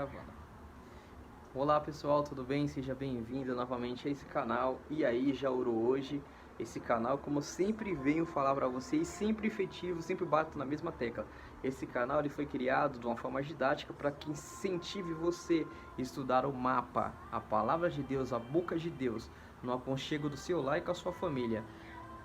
gravando. Olá pessoal, tudo bem? Seja bem-vindo novamente a esse canal. E aí, já orou hoje? Esse canal, como eu sempre venho falar para vocês, sempre efetivo, sempre bato na mesma tecla. Esse canal ele foi criado de uma forma didática para que incentive você a estudar o mapa, a palavra de Deus, a boca de Deus, no aconchego do seu lar e com a sua família.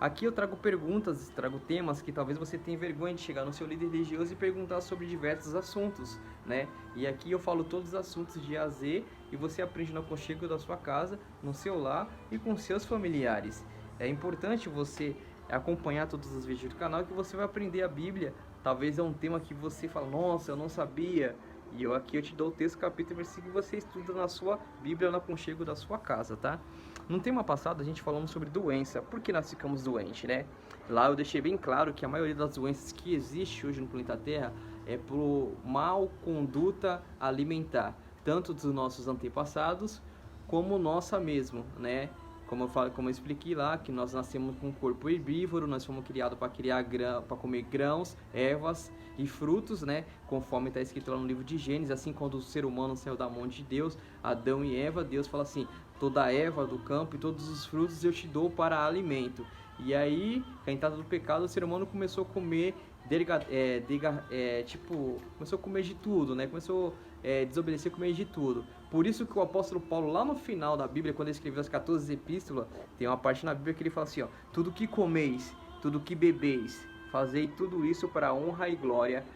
Aqui eu trago perguntas, trago temas que talvez você tenha vergonha de chegar no seu líder religioso e perguntar sobre diversos assuntos, né? E aqui eu falo todos os assuntos de A a Z e você aprende no aconchego da sua casa, no seu lar e com seus familiares. É importante você acompanhar todos os vídeos do canal que você vai aprender a Bíblia. Talvez é um tema que você fala, nossa, eu não sabia. E aqui eu te dou o texto, capítulo e versículo que você estuda na sua Bíblia, no aconchego da sua casa, tá? No tema passado a gente falou sobre doença, por que nós ficamos doentes, né? Lá eu deixei bem claro que a maioria das doenças que existe hoje no planeta Terra é por mal conduta alimentar, tanto dos nossos antepassados como nossa mesmo, né? Como eu expliquei lá, que nós nascemos com um corpo herbívoro, nós fomos criados para comer grãos, ervas e frutos, né? Conforme está escrito lá no livro de Gênesis, assim quando o ser humano saiu da mão de Deus, Adão e Eva, Deus fala assim, toda a erva do campo e todos os frutos eu te dou para alimento. E aí, com a entrada do pecado, o ser humano começou a comer, começou a comer de tudo, né? Começou a desobedecer, comer de tudo. Por isso que o apóstolo Paulo, lá no final da Bíblia, quando ele escreveu as 14 epístolas, tem uma parte na Bíblia que ele fala assim, ó, tudo que comeis, tudo que bebeis, fazei tudo isso para a honra e glória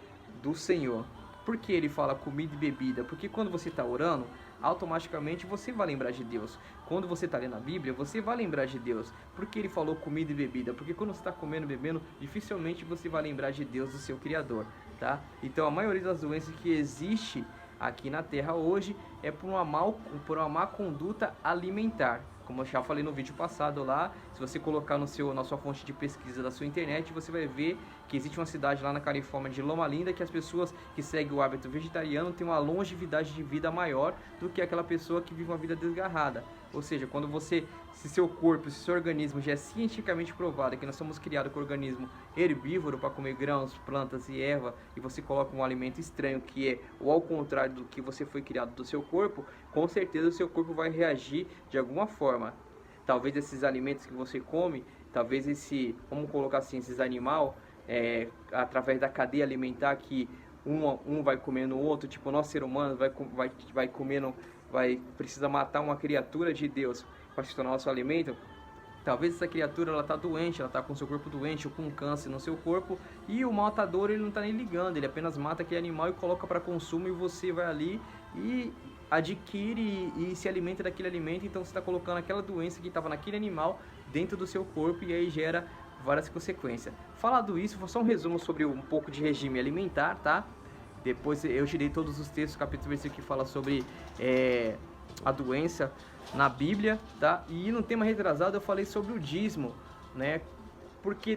do Senhor. Por que ele fala comida e bebida? Porque quando você está orando, automaticamente você vai lembrar de Deus. Quando você está lendo a Bíblia, você vai lembrar de Deus. Por que ele falou comida e bebida? Porque quando você está comendo e bebendo, dificilmente você vai lembrar de Deus, do seu Criador, tá? Então a maioria das doenças que existe aqui na Terra hoje é por uma má conduta alimentar. Como eu já falei no vídeo passado lá, se você colocar na sua fonte de pesquisa da sua internet, você vai ver que existe uma cidade lá na Califórnia de Loma Linda que as pessoas que seguem o hábito vegetariano têm uma longevidade de vida maior do que aquela pessoa que vive uma vida desgarrada. Ou seja, quando se seu corpo, se seu organismo já é cientificamente provado que nós somos criados com um organismo herbívoro para comer grãos, plantas e erva, e você coloca um alimento estranho que é ou ao contrário do que você foi criado do seu corpo, com certeza o seu corpo vai reagir de alguma forma. Talvez esses alimentos que você come, talvez vamos colocar assim, esses animais, através da cadeia alimentar que um vai comendo o outro, tipo o nosso ser humano vai comendo, precisa matar uma criatura de Deus para se tornar nosso alimento. Talvez essa criatura ela tá doente, ela tá com seu corpo doente ou com câncer no seu corpo e o matador ele não tá nem ligando, ele apenas mata aquele animal e coloca para consumo e você vai ali e adquire e se alimenta daquele alimento. Então você está colocando aquela doença que estava naquele animal dentro do seu corpo e aí gera várias consequências. Falado isso, vou só um resumo sobre um pouco de regime alimentar, tá? Depois eu tirei todos os textos, capítulo e versículo que fala sobre a doença na Bíblia, tá? E no tema retrasado eu falei sobre o dízimo, né? Porque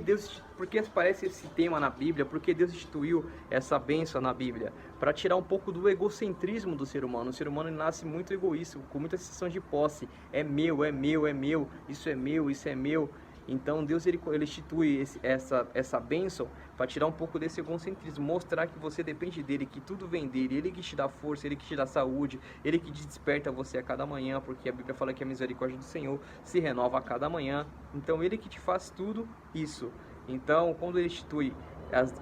aparece esse tema na Bíblia? Porque Deus instituiu essa bênção na Bíblia? Para tirar um pouco do egocentrismo do ser humano. O ser humano nasce muito egoísta, com muita sensação de posse. É meu, é meu, é meu, isso é meu, isso é meu. Então Deus ele institui essa bênção para tirar um pouco desse egocentrismo, mostrar que você depende dele, que tudo vem dele, ele que te dá força, ele que te dá saúde, ele que te desperta você a cada manhã, porque a Bíblia fala que a misericórdia do Senhor se renova a cada manhã. Então ele que te faz tudo isso. Então quando ele institui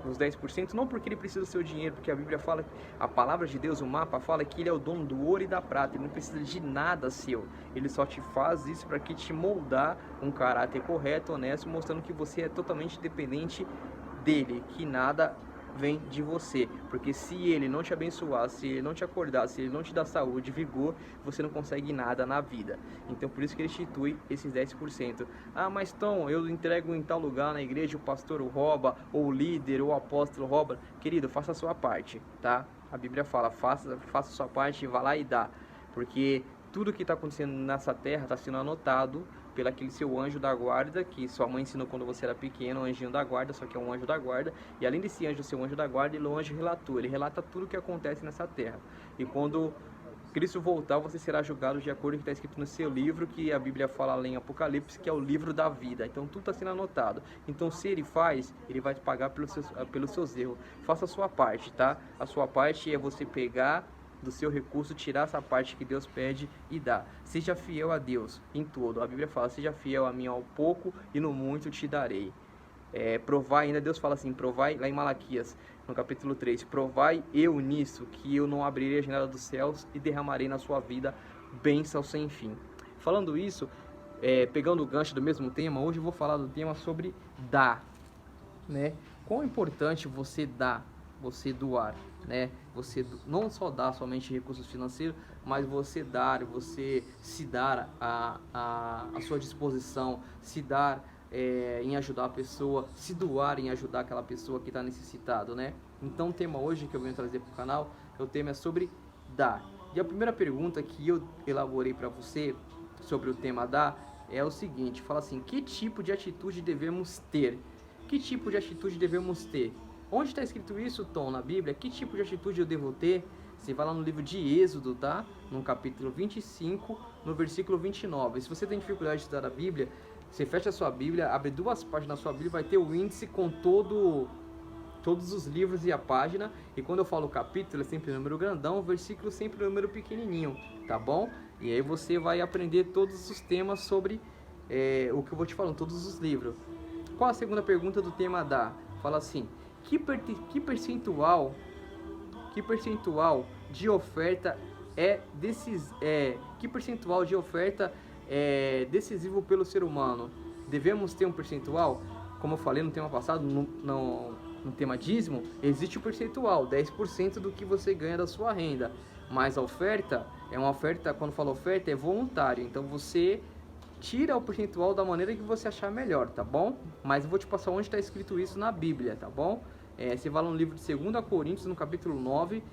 os 10%, não porque ele precisa do seu dinheiro, porque a Bíblia fala, a palavra de Deus, o mapa fala que ele é o dono do ouro e da prata, ele não precisa de nada seu, ele só te faz isso para que te moldar um caráter correto, honesto, mostrando que você é totalmente dependente dele, que nada vem de você, porque se ele não te abençoar, se ele não te acordar, se ele não te dar saúde, vigor, você não consegue nada na vida. Então por isso que ele institui esses 10%. Ah, mas Tom, eu entrego em tal lugar na igreja, o pastor rouba, ou o líder, ou o apóstolo rouba. Querido, faça a sua parte, tá? A Bíblia fala, faça a sua parte, vá lá e dá, porque tudo que está acontecendo nessa terra está sendo anotado pelo aquele seu anjo da guarda, que sua mãe ensinou quando você era pequeno, o anjinho da guarda, só que é um anjo da guarda, e além desse anjo ser um anjo da guarda, ele é um anjo relator, ele relata tudo o que acontece nessa terra. E quando Cristo voltar, você será julgado de acordo com o que está escrito no seu livro, que a Bíblia fala lá em Apocalipse, que é o livro da vida. Então tudo está sendo anotado. Então se ele faz, ele vai te pagar pelos seus erros. Faça a sua parte, tá? A sua parte é você pegar do seu recurso, tirar essa parte que Deus pede e dá. Seja fiel a Deus em tudo. A Bíblia fala, seja fiel a mim ao pouco e no muito te darei. Provai, ainda Deus fala assim, provai, lá em Malaquias, no capítulo 3, provai eu nisso, que eu não abrirei a janela dos céus e derramarei na sua vida bênção sem fim. Falando isso, pegando o gancho do mesmo tema, hoje eu vou falar do tema sobre dar, né? Quão é importante você dar, você doar, né? Você não só dar somente recursos financeiros, mas você dar, você se dar a sua disposição, se dar em ajudar a pessoa, se doar em ajudar aquela pessoa que está necessitado, né? Então o tema hoje que eu venho trazer para o canal, o tema é sobre dar. E a primeira pergunta que eu elaborei para você sobre o tema dar é o seguinte, fala assim, que tipo de atitude devemos ter? Que tipo de atitude devemos ter? Onde está escrito isso, Tom, na Bíblia? Que tipo de atitude eu devo ter? Você vai lá no livro de Êxodo, tá? No capítulo 25, no versículo 29. Se você tem dificuldade de estudar a Bíblia, você fecha a sua Bíblia, abre duas páginas na sua Bíblia, vai ter o índice com todos os livros e a página. E quando eu falo capítulo, é sempre número grandão, versículo sempre número pequenininho, tá bom? E aí você vai aprender todos os temas sobre o que eu vou te falando, todos os livros. Qual a segunda pergunta do tema da? Fala assim, que percentual de oferta que percentual de oferta é decisivo pelo ser humano? Devemos ter um percentual? Como eu falei no tema passado, no tema dízimo, existe o percentual, 10% do que você ganha da sua renda. Mas a oferta, quando fala oferta, é voluntário. Então você tira o percentual da maneira que você achar melhor, tá bom? Mas eu vou te passar onde está escrito isso na Bíblia, tá bom? Você vai lá no livro de 2 Coríntios, no capítulo 9,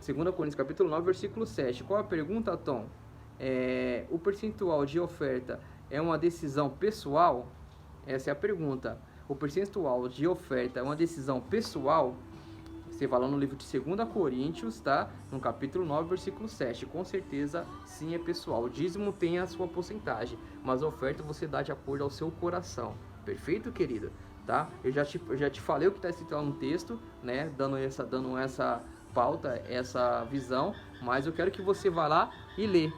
2 Coríntios, capítulo 9, versículo 7. Qual a pergunta, Tom? O percentual de oferta é uma decisão pessoal? Essa é a pergunta. O percentual de oferta é uma decisão pessoal? Você vai lá no livro de 2 Coríntios, tá? No capítulo 9, versículo 7. Com certeza, sim, é pessoal. O dízimo tem a sua porcentagem, mas a oferta você dá de acordo ao seu coração. Perfeito, querido? Tá? Eu já te falei o que está escrito lá no texto, né? Dando essa pauta, essa visão, mas eu quero que você vá lá e lê.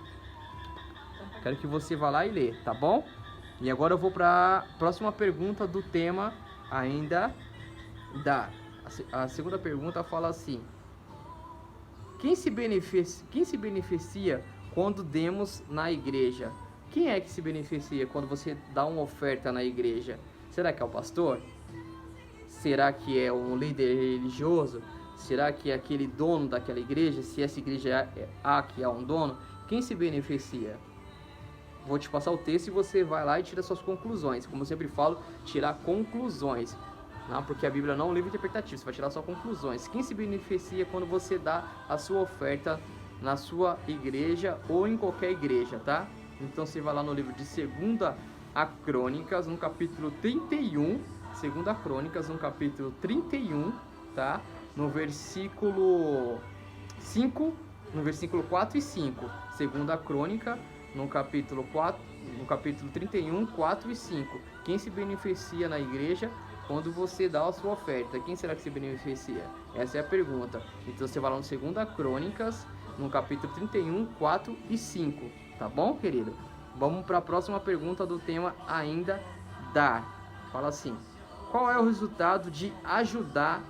Quero que você vá lá e lê, tá bom? E agora eu vou para a próxima pergunta do tema ainda da... A segunda pergunta fala assim, quem se beneficia quando demos na igreja? Quem é que se beneficia quando você dá uma oferta na igreja? Será que é o pastor? Será que é um líder religioso? Será que é aquele dono daquela igreja? Se essa igreja que é um dono, quem se beneficia? Vou te passar o texto e você vai lá e tira suas conclusões. Como eu sempre falo, tirar conclusões. Não, porque a Bíblia não é um livro interpretativo, você vai tirar suas conclusões. Quem se beneficia quando você dá a sua oferta na sua igreja ou em qualquer igreja, tá? Então você vai lá no livro de 2 Crônicas, no capítulo 31, 2 Crônicas, no capítulo 31, tá? No versículo 5, no versículo 4 e 5. 2 Crônica, no capítulo 31, 4 e 5. Quem se beneficia na igreja quando você dá a sua oferta? Quem será que se beneficia? Essa é a pergunta. Então você vai lá no 2 Crônicas, no capítulo 31, 4 e 5. Tá bom, querido? Vamos para a próxima pergunta do tema ainda dar. Fala assim, qual é o resultado de ajudar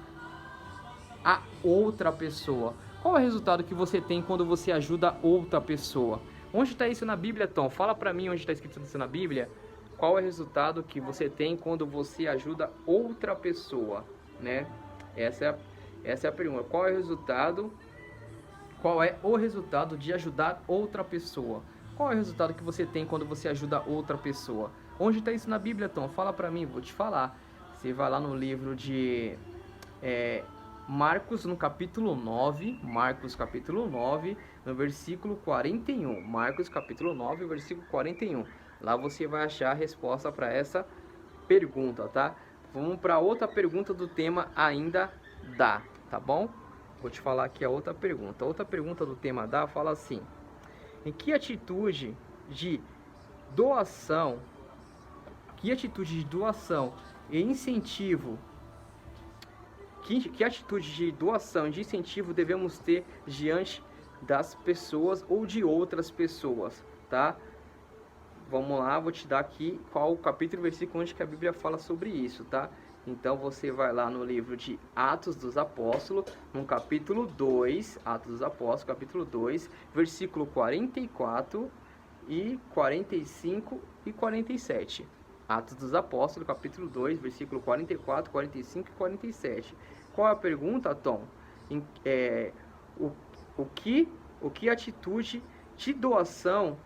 a outra pessoa? Qual é o resultado que você tem quando você ajuda outra pessoa? Onde está isso na Bíblia, Tom? Fala para mim onde está escrito isso na Bíblia. Qual é o resultado que você tem quando você ajuda outra pessoa, né? Essa é a pergunta. Qual é o resultado de ajudar outra pessoa? Qual é o resultado que você tem quando você ajuda outra pessoa? Onde está isso na Bíblia, Tom? Fala para mim, vou te falar. Você vai lá no livro de Marcos, no capítulo 9, no versículo 41. Marcos, capítulo 9, versículo 41. Lá você vai achar a resposta para essa pergunta, tá? Vamos para outra pergunta do tema ainda dá, tá bom? Vou te falar aqui a outra pergunta. A outra pergunta do tema dá fala assim, em que atitude de doação e incentivo Que atitude de doação, de incentivo devemos ter diante das pessoas ou de outras pessoas, tá? Vamos lá, vou te dar aqui qual o capítulo e versículo onde que a Bíblia fala sobre isso, tá? Então você vai lá no livro de Atos dos Apóstolos, no capítulo 2, Atos dos Apóstolos, capítulo 2, versículo 44 e 45 e 47. Atos dos Apóstolos, capítulo 2, versículo 44, 45 e 47. Qual é a pergunta, Tom? O que atitude de doação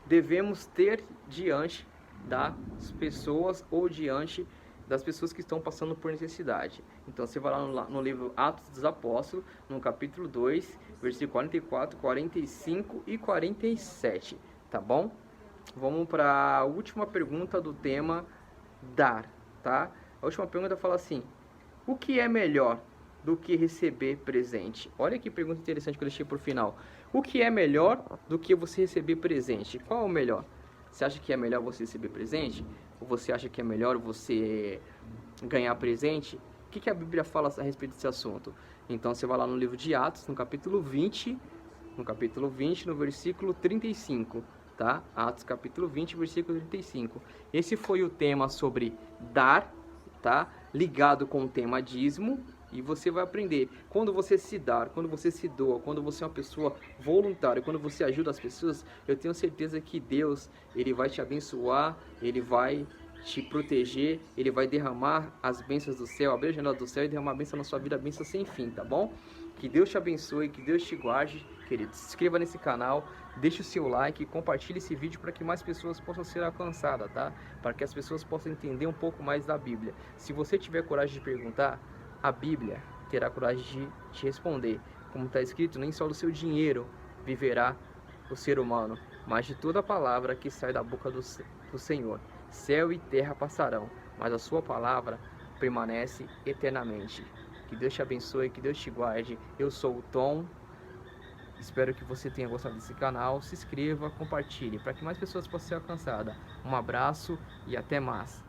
devemos ter diante das pessoas ou diante das pessoas que estão passando por necessidade? Então você vai lá no livro Atos dos Apóstolos, no capítulo 2, versículo 44, 45 e 47, tá bom? Vamos para a última pergunta do tema dar, tá? A última pergunta fala assim: o que é melhor do que receber presente? Olha que pergunta interessante que eu deixei por final. O que é melhor do que você receber presente? Qual é o melhor? Você acha que é melhor você receber presente? Ou você acha que é melhor você ganhar presente? O que a Bíblia fala a respeito desse assunto? Então você vai lá no livro de Atos, no capítulo 20, no versículo 35, tá? Atos capítulo 20, versículo 35. Esse foi o tema sobre dar, tá? Ligado com o tema dízimo. E você vai aprender, quando você se dar, quando você se doa, quando você é uma pessoa voluntária, quando você ajuda as pessoas, eu tenho certeza que Deus, Ele vai te abençoar, Ele vai te proteger, Ele vai derramar as bênçãos do céu, abrir a janela do céu e derramar a bênção na sua vida, bênção sem fim, tá bom? Que Deus te abençoe, que Deus te guarde, querido. Se inscreva nesse canal, deixe o seu like, compartilhe esse vídeo para que mais pessoas possam ser alcançadas, tá? Para que as pessoas possam entender um pouco mais da Bíblia. Se você tiver coragem de perguntar, a Bíblia terá coragem de te responder. Como está escrito, nem só do seu dinheiro viverá o ser humano, mas de toda a palavra que sai da boca do Senhor. Céu e terra passarão, mas a sua palavra permanece eternamente. Que Deus te abençoe, que Deus te guarde. Eu sou o Tom. Espero que você tenha gostado desse canal. Se inscreva, compartilhe, para que mais pessoas possam ser alcançadas. Um abraço e até mais.